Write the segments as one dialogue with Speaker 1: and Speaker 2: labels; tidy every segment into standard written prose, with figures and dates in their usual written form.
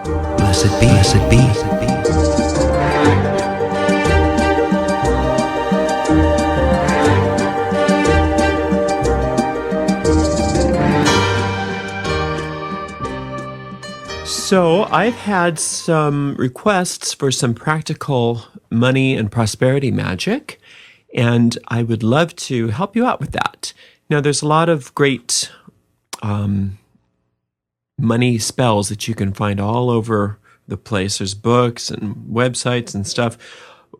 Speaker 1: Blessed be, blessed be, blessed be. So I've had some requests for some practical money and prosperity magic, and I would love to help you out with that. Now, there's a lot of great money spells that you can find all over the place. There's books and websites and stuff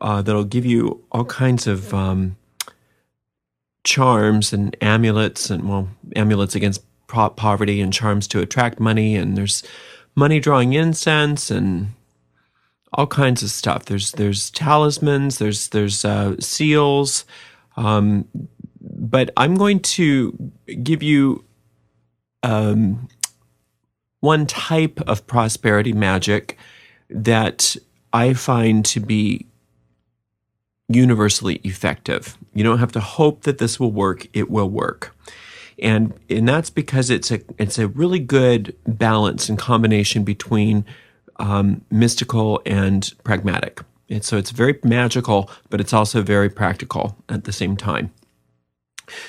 Speaker 1: that'll give you all kinds of charms and amulets, and amulets against poverty and charms to attract money, and there's money drawing incense and all kinds of stuff. There's talismans, there's seals, but I'm going to give you one type of prosperity magic that I find to be universally effective. You don't have to hope that this will work; it will work. And that's because it's a really good balance and combination between mystical and pragmatic. And so it's very magical, but it's also very practical at the same time.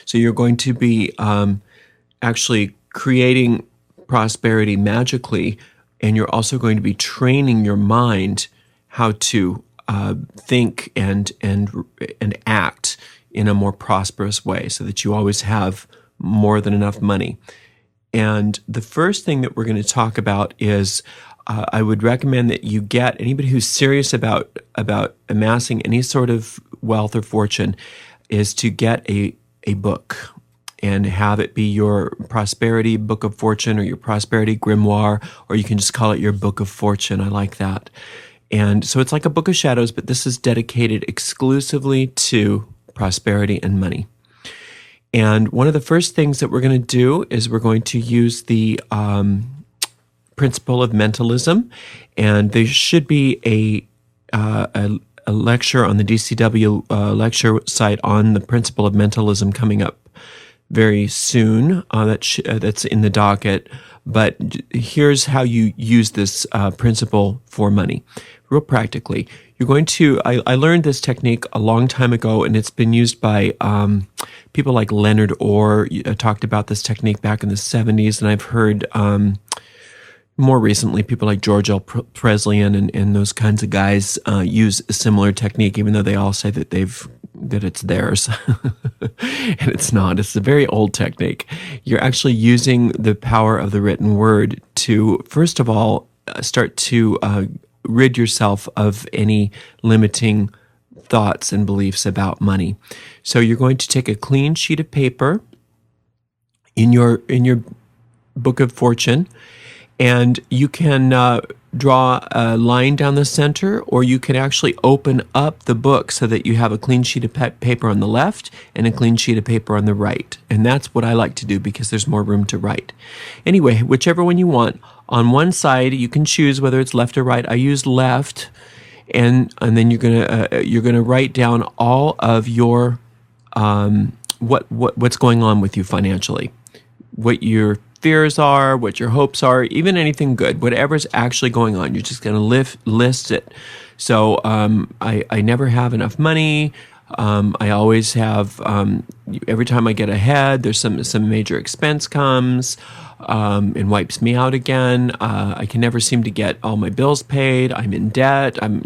Speaker 1: So you're going to be actually creating prosperity magically, and you're also going to be training your mind how to think and act in a more prosperous way, so that you always have more than enough money. And the first thing that we're going to talk about is I would recommend that you get anybody who's serious about amassing any sort of wealth or fortune is to get a book and have it be your prosperity book of fortune or your prosperity grimoire, or you can just call it your book of fortune. I like that. And so it's like a book of shadows, but this is dedicated exclusively to prosperity and money. And one of the first things that we're going to do is we're going to use the principle of mentalism, and there should be a lecture on the DCW lecture site on the principle of mentalism coming up very soon. That's in the docket. But here's how you use this principle for money, real practically. You're going to, I learned this technique a long time ago, and it's been used by people like Leonard Orr. Talked about this technique back in the 70s, and I've heard more recently people like George L. Presley and those kinds of guys use a similar technique, even though they all say that it's theirs. And it's not. It's a very old technique. You're actually using the power of the written word to, first of all, start to rid yourself of any limiting thoughts and beliefs about money. So you're going to take a clean sheet of paper in your book of fortune, and you can draw a line down the center, or you can actually open up the book so that you have a clean sheet of paper on the left and a clean sheet of paper on the right. And that's what I like to do because there's more room to write. Anyway, whichever one you want. On one side, you can choose whether it's left or right. I use left, and then you're gonna write down all of your what's going on with you financially, what your fears are, what your hopes are, even anything good, whatever's actually going on. You're just going to list it. So I never have enough money. I always have, every time I get ahead, there's some major expense comes and wipes me out again. I can never seem to get all my bills paid. I'm in debt. I'm,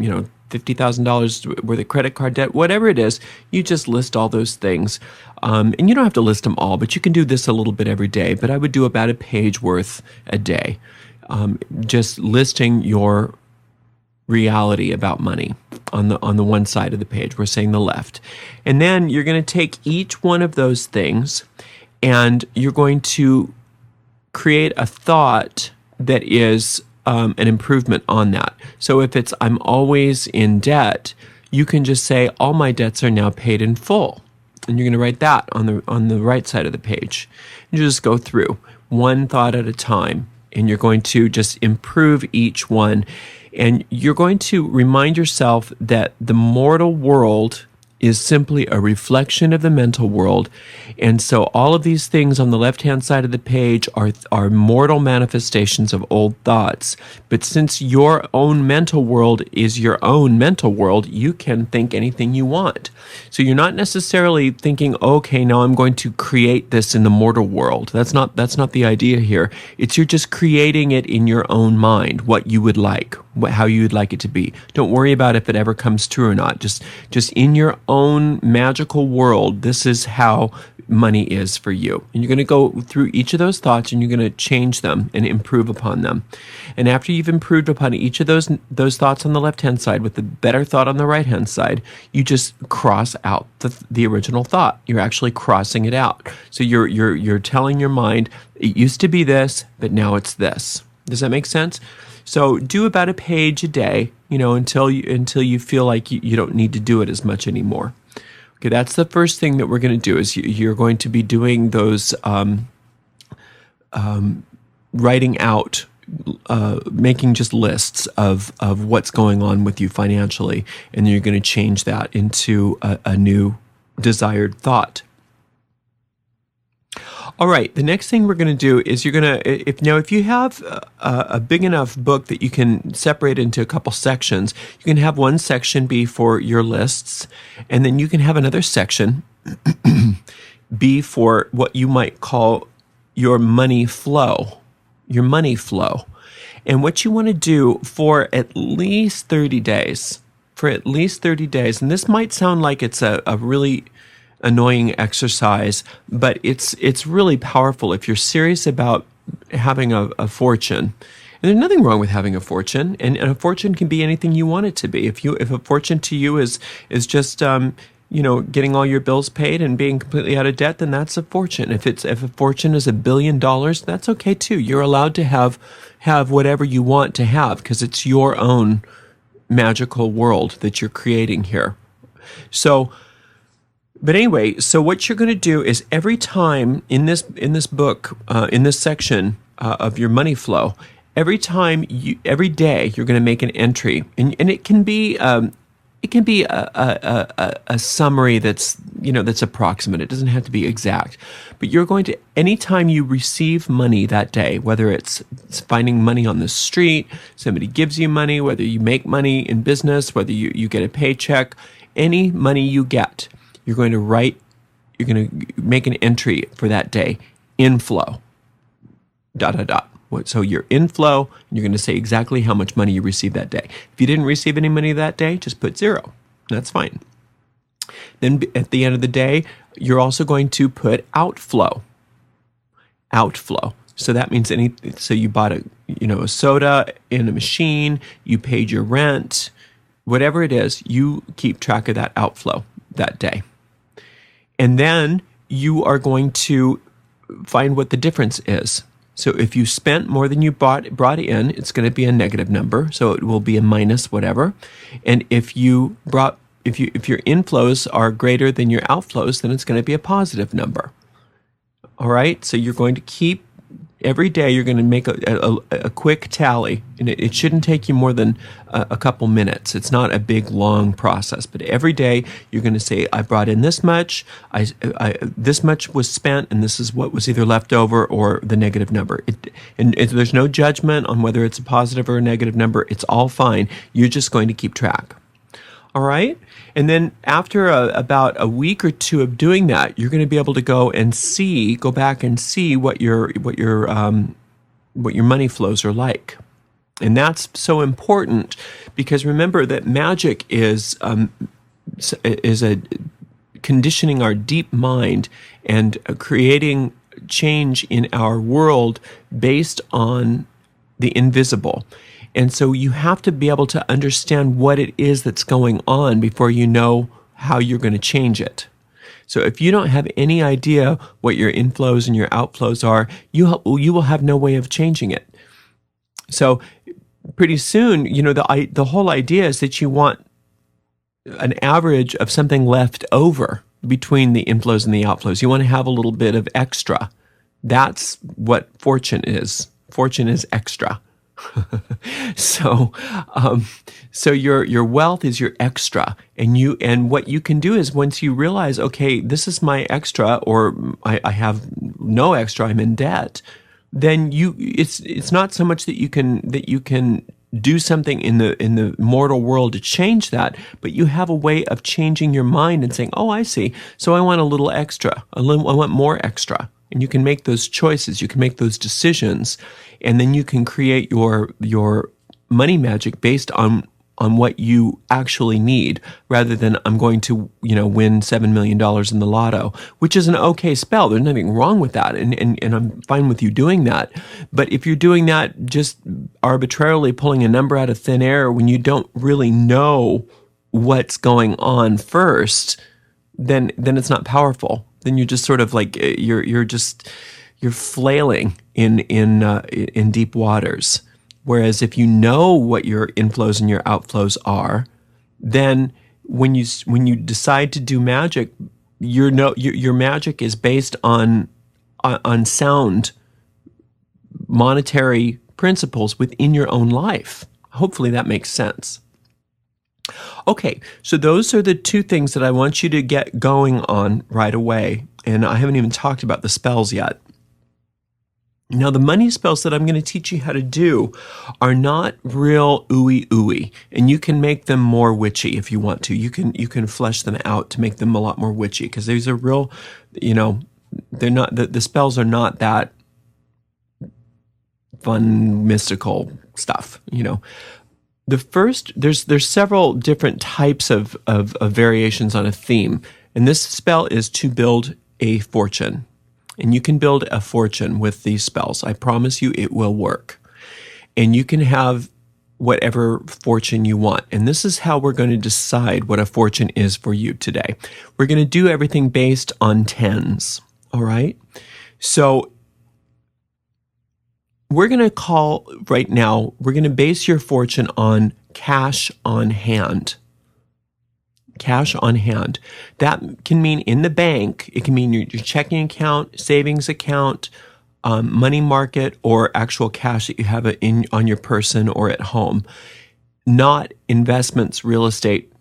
Speaker 1: $50,000 worth of credit card debt, whatever it is, you just list all those things. And you don't have to list them all, but you can do this a little bit every day. But I would do about a page worth a day, just listing your reality about money on the one side of the page. We're saying the left. And then you're going to take each one of those things and you're going to create a thought that is an improvement on that. So if it's I'm always in debt, you can just say all my debts are now paid in full. And you're going to write that on the right side of the page. And you just go through one thought at a time, and you're going to just improve each one. And you're going to remind yourself that the mortal world is simply a reflection of the mental world. And so all of these things on the left-hand side of the page are mortal manifestations of old thoughts. But since your own mental world is your own mental world, you can think anything you want. So you're not necessarily thinking, okay, now I'm going to create this in the mortal world. That's not the idea here. It's you're just creating it in your own mind, what you would like, how you would like it to be. Don't worry about if it ever comes true or not. Just in your own magical world, this is how money is for you. And you're going to go through each of those thoughts and you're going to change them and improve upon them. And after you've improved upon each of those thoughts on the left-hand side with the better thought on the right-hand side, you just cross out the original thought. You're actually crossing it out. So you're telling your mind, it used to be this, but now it's this. Does that make sense? So do about a page a day, until you feel like you don't need to do it as much anymore. Okay, that's the first thing that we're going to do is you're going to be doing those writing out, making just lists of what's going on with you financially, and then you're going to change that into a new desired thought. All right, the next thing we're going to do is you're going to, if you have a big enough book that you can separate into a couple sections, you can have one section be for your lists, and then you can have another section be for what you might call your money flow. And what you want to do for at least 30 days, and this might sound like it's a really annoying exercise, but it's really powerful if you're serious about having a fortune. And there's nothing wrong with having a fortune, and a fortune can be anything you want it to be. If a fortune to you is just getting all your bills paid and being completely out of debt, then that's a fortune. If a fortune is $1 billion, that's okay too. You're allowed to have whatever you want to have because it's your own magical world that you're creating here. But anyway, so what you're going to do is every time in this book, in this section of your money flow, every day you're going to make an entry, and it can be a summary that's approximate. It doesn't have to be exact, but you're going to, anytime you receive money that day, whether it's finding money on the street, somebody gives you money, whether you make money in business, whether you get a paycheck, any money you get, you're going to make an entry for that day, inflow, ... So your inflow, and you're going to say exactly how much money you received that day. If you didn't receive any money that day, just put 0. That's fine. Then at the end of the day, you're also going to put outflow. So that means so you bought a soda in a machine, you paid your rent, whatever it is, you keep track of that outflow that day. And then you are going to find what the difference is. So if you spent more than you brought in, it's going to be a negative number. So it will be a minus whatever. And if your inflows are greater than your outflows, then it's going to be a positive number. All right. So you're going to keep every day. You're going to make a quick tally, and it shouldn't take you more than a couple minutes. It's not a big long process. But every day you're going to say, I brought in this much. This much was spent, and this is what was either left over or the negative number. There's no judgment on whether it's a positive or a negative number. It's all fine. You're just going to keep track. All right. And then after about a week or two of doing that, you're going to be able to go back and see what your money flows are like. And that's so important because remember that magic is a conditioning our deep mind and creating change in our world based on the invisible. And so you have to be able to understand what it is that's going on before you know how you're going to change it. So if you don't have any idea what your inflows and your outflows are, you will have no way of changing it. So pretty soon, the whole idea is that you want an average of something left over between the inflows and the outflows. You want to have a little bit of extra. That's what fortune is. Fortune is extra. So, so your wealth is your extra, and what you can do is once you realize, okay, this is my extra, or I have no extra, I'm in debt. Then it's not so much that you can do something in the mortal world to change that, but you have a way of changing your mind and saying, oh, I see. So I want a little extra. I want more extra. And you can make those choices. You can make those decisions. And then you can create your money magic based on what you actually need, rather than I'm going to, win $7 million in the lotto, which is an okay spell. There's nothing wrong with that. And I'm fine with you doing that. But if you're doing that just arbitrarily pulling a number out of thin air when you don't really know what's going on first, then it's not powerful. Then you're just sort of like, you're flailing in deep waters. Whereas if you know what your inflows and your outflows are, then when you decide to do magic, your magic is based on sound monetary principles within your own life. Hopefully that makes sense. Okay, so those are the two things that I want you to get going on right away. And I haven't even talked about the spells yet. Now, the money spells that I'm going to teach you how to do are not real ooey, and you can make them more witchy if you want to. You can flesh them out to make them a lot more witchy, because these are real, they're not, the spells are not that fun, mystical stuff, The first, there's several different types of variations on a theme, and this spell is to build a fortune. And you can build a fortune with these spells. I promise you it will work. And you can have whatever fortune you want. And this is how we're going to decide what a fortune is for you today. We're going to do everything based on tens. All right? So we're going to base your fortune on cash on hand. Cash on hand. That can mean in the bank. It can mean your checking account, savings account, money market, or actual cash that you have on your person or at home. Not investments, real estate,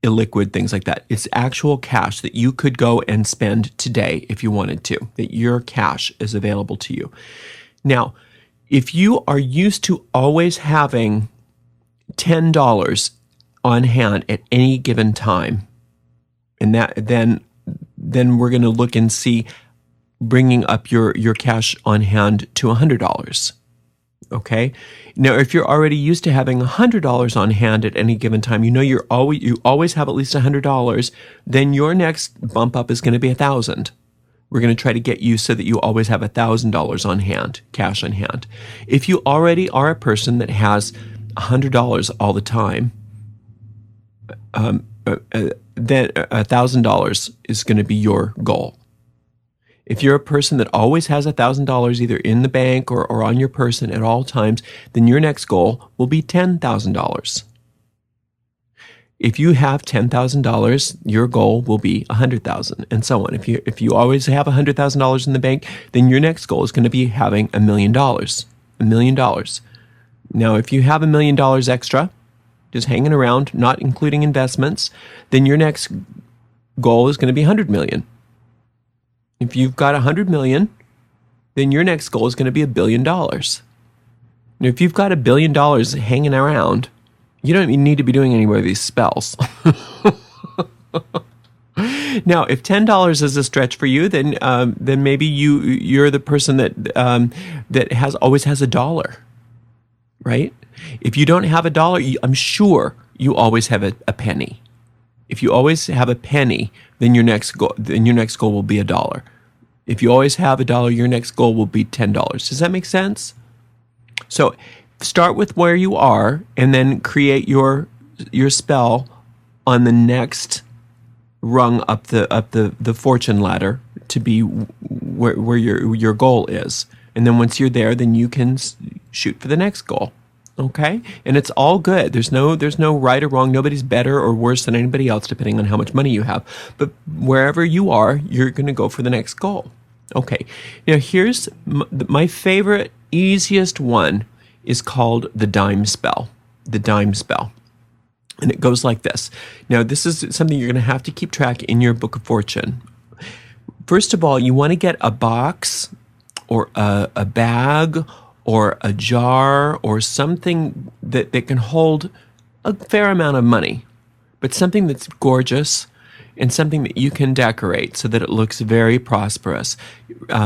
Speaker 1: illiquid, things like that. It's actual cash that you could go and spend today if you wanted to, that your cash is available to you. Now, if you are used to always having $10 on hand at any given time, and then we're going to look and see bringing up your cash on hand to $100. Okay. Now, if you're already used to having $100 on hand at any given time, you always have at least $100. Then your next bump up is going to be $1,000. We're going to try to get you so that you always have $1,000 on hand, cash on hand. If you already are a person that has $100 all the time, then $1,000 is going to be your goal. If you're a person that always has $1,000 either in the bank or on your person at all times, then your next goal will be $10,000. If you have $10,000, your goal will be $100,000, and so on. If you always have $100,000 in the bank, then your next goal is going to be having $1 million. $1 million. Now, if you have $1 million extra, just hanging around, not including investments, then your next goal is going to be 100 million. If you've got 100 million, then your next goal is going to be $1 billion. And if you've got $1 billion hanging around, you don't even need to be doing any more of these spells. Now, if $10 is a stretch for you, then maybe you're the person that always has $1, right? If you don't have $1, I'm sure you always have a penny. If you always have a penny, then your next goal will be $1. If you always have $1, your next goal will be $10. Does that make sense? So start with where you are, and then create your spell on the next rung up the fortune ladder to be where your goal is. And then once you're there, then you can shoot for the next goal. Okay? And it's all good. There's no right or wrong. Nobody's better or worse than anybody else, depending on how much money you have. But wherever you are, you're going to go for the next goal. Okay. Now, here's my favorite, easiest one is called the dime spell. The dime spell. And it goes like this. Now, this is something you're going to have to keep track in your Book of Fortune. First of all, you want to get a box or a bag or a jar or something that can hold a fair amount of money, but something that's gorgeous and something that you can decorate so that it looks very prosperous.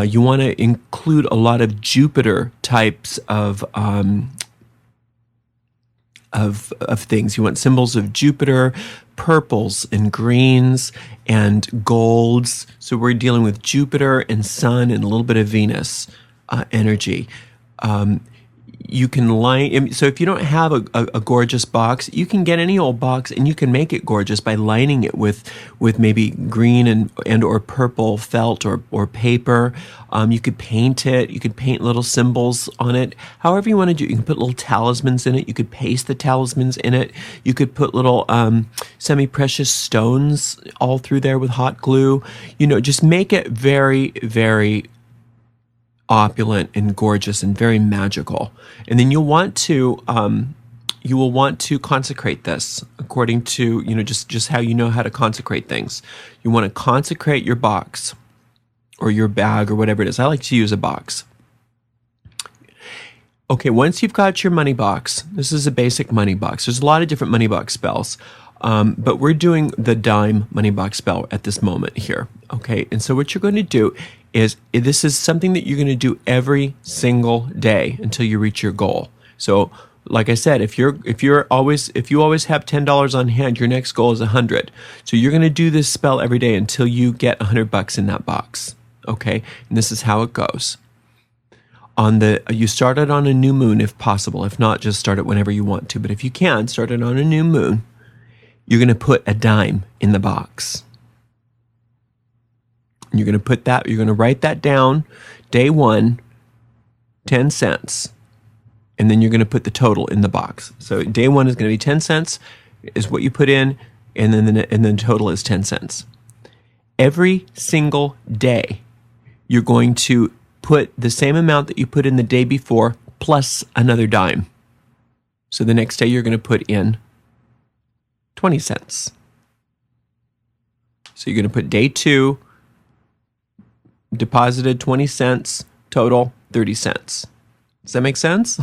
Speaker 1: You want to include a lot of Jupiter types of things. You want symbols of Jupiter, purples and greens and golds. So we're dealing with Jupiter and Sun and a little bit of Venus energy. You can line, so if you don't have a gorgeous box, you can get any old box and you can make it gorgeous by lining it with maybe green and or purple felt or paper. You could paint it. You could paint little symbols on it. However you want to do it. You can put little talismans in it. You could paste the talismans in it. You could put little semi-precious stones all through there with hot glue. Just make it very, very opulent and gorgeous and very magical. And then you will want to consecrate this according to, just how you know how to consecrate things. You want to consecrate your box or your bag or whatever it is. I like to use a box. Okay, once you've got your money box, this is a basic money box. There's a lot of different money box spells, but we're doing the dime money box spell at this moment here. Okay, and so what you're going to do is this is something that you're going to do every single day until you reach your goal. So, like I said, if you always have $10 on hand, your next goal is 100. So you're going to do this spell every day until you get $100 in that box. Okay, and this is how it goes. You start it on a new moon if possible. If not, just start it whenever you want to. But if you can, start it on a new moon. You're going to put a dime in the box. You're going to write that down, day 1, 10 cents. And then you're going to put the total in the box. So day 1 is going to be 10 cents is what you put in, and then the total is 10 cents. Every single day, you're going to put the same amount that you put in the day before plus another dime. So the next day, you're going to put in 20 cents. So you're going to put day 2, deposited 20 cents, total 30 cents. Does that make sense?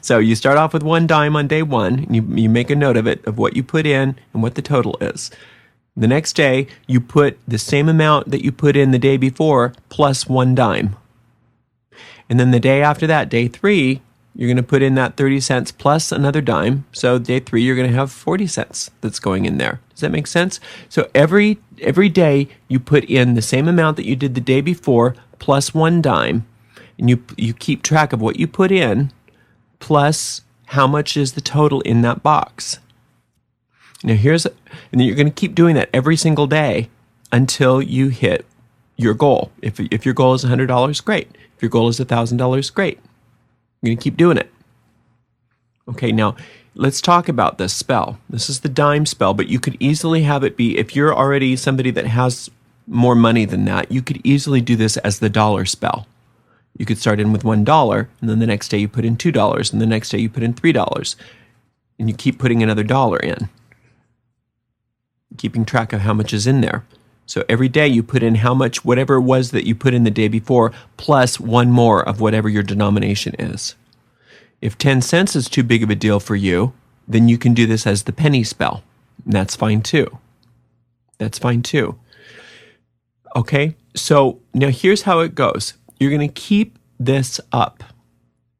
Speaker 1: So you start off with 1 dime on day 1. And you make a note of it, of what you put in and what the total is. The next day, you put the same amount that you put in the day before plus 1 dime. And then the day after that, day 3, you're going to put in that 30 cents plus another dime. So day 3, you're going to have 40 cents that's going in there. Does that make sense? So every day you put in the same amount that you did the day before plus 1 dime, and you keep track of what you put in plus how much is the total in that box. Now and then you're going to keep doing that every single day until you hit your goal. If your goal is $100, great. If your goal is $1,000, great. You're going to keep doing it. Okay, now let's talk about this spell. This is the dime spell, but you could easily have it be, if you're already somebody that has more money than that, you could easily do this as the dollar spell. You could start in with $1, and then the next day you put in $2, and the next day you put in $3, and you keep putting another dollar in, keeping track of how much is in there. So every day you put in how much, whatever it was that you put in the day before, plus 1 more of whatever your denomination is. If 10 cents is too big of a deal for you, then you can do this as the penny spell. And that's fine too. That's fine too. Okay, so now here's how it goes. You're going to keep this up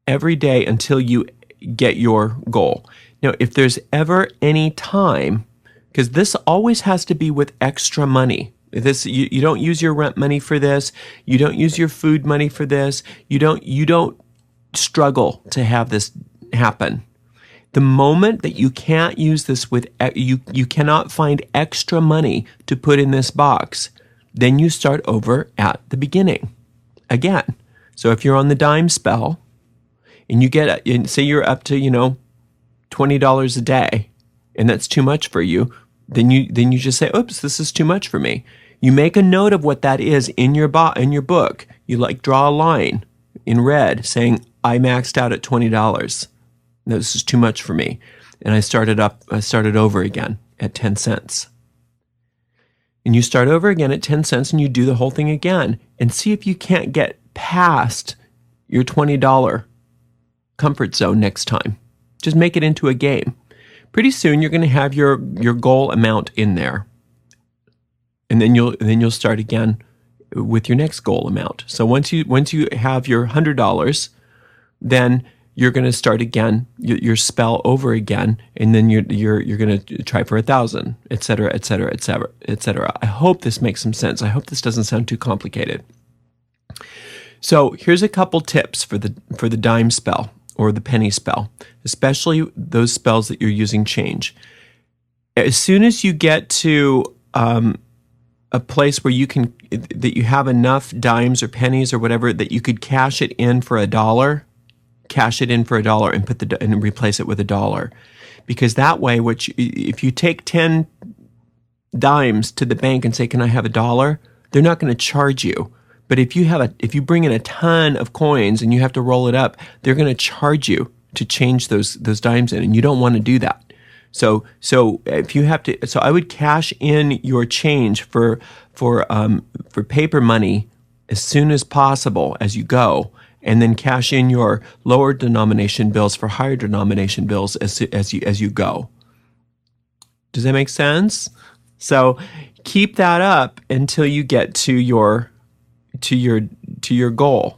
Speaker 1: every day until you get your goal. Now, if there's ever any time, because this always has to be with extra money. You don't use your rent money for this. You don't use your food money for this. You don't struggle to have this happen. The moment that you can't use this you cannot find extra money to put in this box, then you start over at the beginning again. So if you're on the dime spell and say you're up to, $20 a day, and that's too much for you, then you just say, oops, this is too much for me. You make a note of what that is in your book. You draw a line in red saying, I maxed out at $20. This is too much for me. And I started over again at 10 cents. And you start over again at 10 cents and you do the whole thing again and see if you can't get past your $20 comfort zone next time. Just make it into a game. Pretty soon you're going to have your goal amount in there. And then you'll start again with your next goal amount. So once you have your $100, then you're going to start again your spell over again, and then you're going to try for 1,000, et cetera, et cetera, et cetera, et cetera. I hope this makes some sense. I hope this doesn't sound too complicated. So here's a couple tips for the dime spell or the penny spell, especially those spells that you're using change. As soon as you get to a place where that you have enough dimes or pennies or whatever that you could cash it in for $1, cash it in for $1 and replace it with $1. Because that way, if you take 10 dimes to the bank and say, "Can I have $1?" they're not going to charge you. But if you bring in a ton of coins and you have to roll it up, they're going to charge you to change those dimes in, and you don't want to do that. So if you have to, so I would cash in your change for paper money as soon as possible as you go, and then cash in your lower denomination bills for higher denomination bills as you go. Does that make sense? So keep that up until you get to your goal.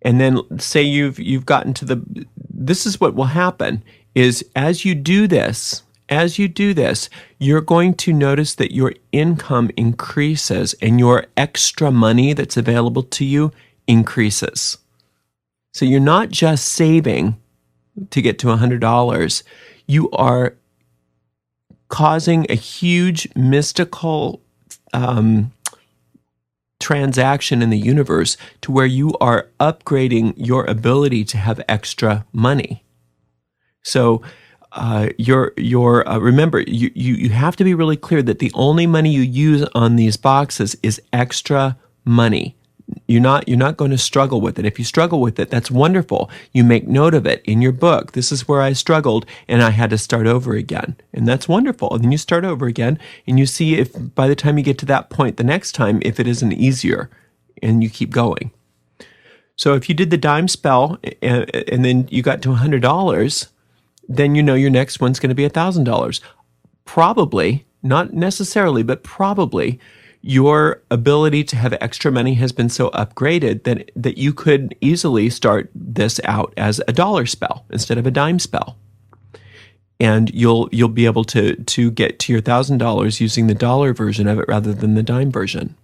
Speaker 1: And then say you've gotten to this is what will happen is as you do this, you're going to notice that your income increases and your extra money that's available to you increases. So you're not just saving to get to $100. You are causing a huge mystical transaction in the universe to where you are upgrading your ability to have extra money. So remember, you have to be really clear that the only money you use on these boxes is extra money. You're not going to struggle with it. If you struggle with it, that's wonderful. You make note of it in your book. This is where I struggled and I had to start over again. And that's wonderful. And then you start over again and you see if by the time you get to that point the next time, if it isn't easier, and you keep going. So if you did the dime spell and then you got to $100, then you know your next one's going to be $1,000. Probably, not necessarily, but probably, your ability to have extra money has been so upgraded that you could easily start this out as a dollar spell instead of a dime spell. And you'll be able to get to your $1,000 using the dollar version of it rather than the dime version.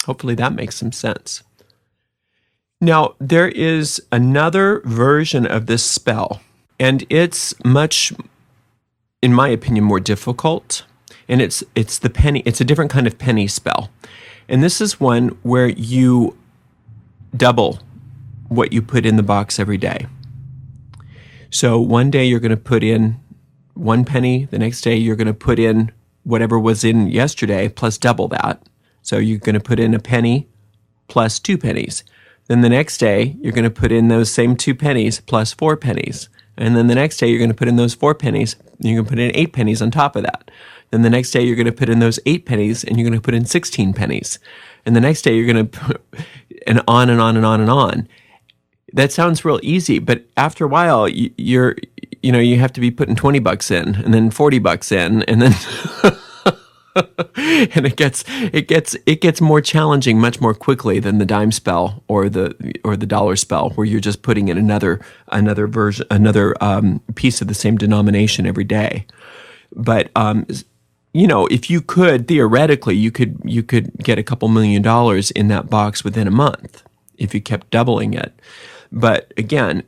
Speaker 1: Hopefully that makes some sense. Now, there is another version of this spell, and it's much, in my opinion, more difficult. And it's the penny. It's a different kind of penny spell. And this is one where you double what you put in the box every day. So one day you're going to put in 1 penny. The next day you're going to put in whatever was in yesterday plus double that. So you're going to put in a penny plus 2 pennies. Then the next day you're going to put in those same 2 pennies plus 4 pennies. And then the next day you're going to put in those 4 pennies. And you're going to put in 8 pennies on top of that. Then the next day you're going to put in those 8 pennies and you're going to put in 16 pennies. And the next day you're going to put, and on and on and on and on. That sounds real easy, but after a while you have to be putting $20 in and then $40 in and then and it gets more challenging much more quickly than the dime spell or the dollar spell, where you're just putting in another version, another piece of the same denomination every day. But if you could theoretically, you could get a couple $1 million in that box within a month if you kept doubling it. But again,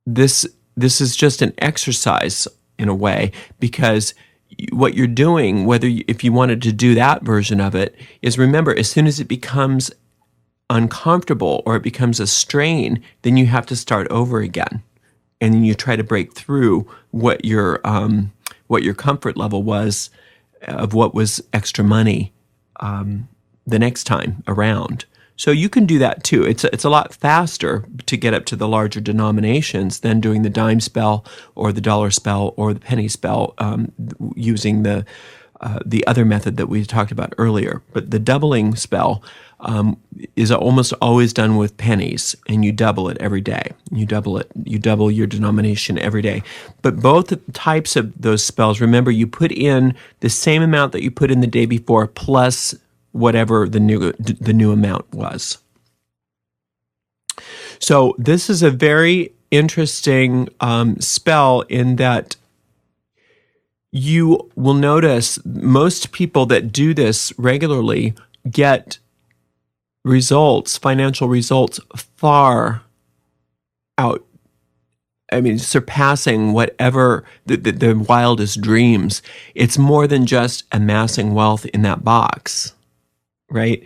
Speaker 1: this is just an exercise in a way, because what you're doing, if you wanted to do that version of it, is remember, as soon as it becomes uncomfortable or it becomes a strain, then you have to start over again. And then you try to break through what your comfort level was of what was extra money the next time around. So you can do that too. It's a lot faster to get up to the larger denominations than doing the dime spell or the dollar spell or the penny spell using the other method that we talked about earlier. But the doubling spell is almost always done with pennies, and you double it every day. You double your denomination every day. But both types of those spells, remember, you put in the same amount that you put in the day before plus whatever the new amount was. So this is a very interesting spell in that you will notice most people that do this regularly get results, financial results, far out. I mean, surpassing whatever the wildest dreams. It's more than just amassing wealth in that box, right?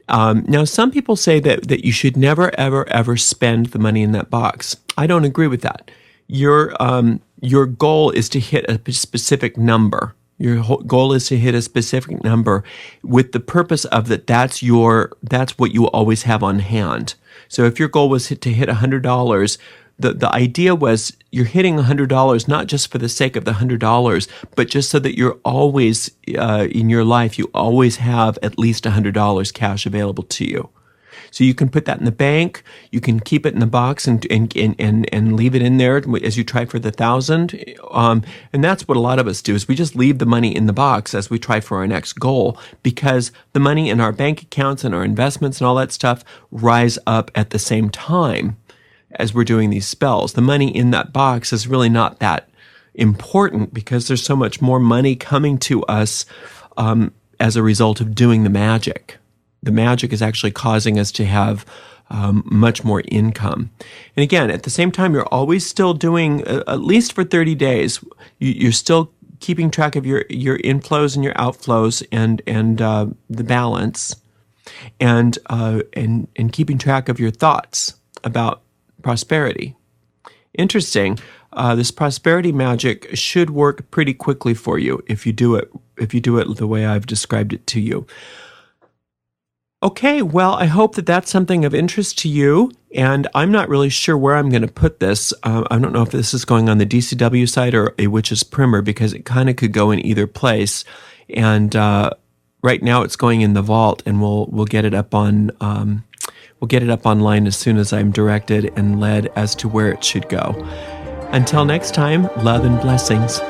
Speaker 1: Now, some people say that you should never, ever, ever spend the money in that box. I don't agree with that. Your goal is to hit a specific number. Your goal is to hit a specific number with the purpose of that's what you always have on hand. So if your goal was to hit $100, the idea was you're hitting $100 not just for the sake of the $100, but just so that you're always in your life, you always have at least $100 cash available to you. So you can put that in the bank, you can keep it in the box and leave it in there as you try for the 1,000. And that's what a lot of us do, is we just leave the money in the box as we try for our next goal, because the money in our bank accounts and our investments and all that stuff rise up at the same time as we're doing these spells. The money in that box is really not that important because there's so much more money coming to us as a result of doing the magic. The magic is actually causing us to have much more income. And again, at the same time, you're always still doing, at least for 30 days, you're still keeping track of your inflows and your outflows and the balance, and keeping track of your thoughts about prosperity. Interesting. This prosperity magic should work pretty quickly for you if you do it the way I've described it to you. Okay, well, I hope that that's something of interest to you, and I'm not really sure where I'm going to put this. I don't know if this is going on the DCW site or a Witch's Primer, because it kind of could go in either place. And right now, it's going in the vault, and we'll get it up on online as soon as I'm directed and led as to where it should go. Until next time, love and blessings.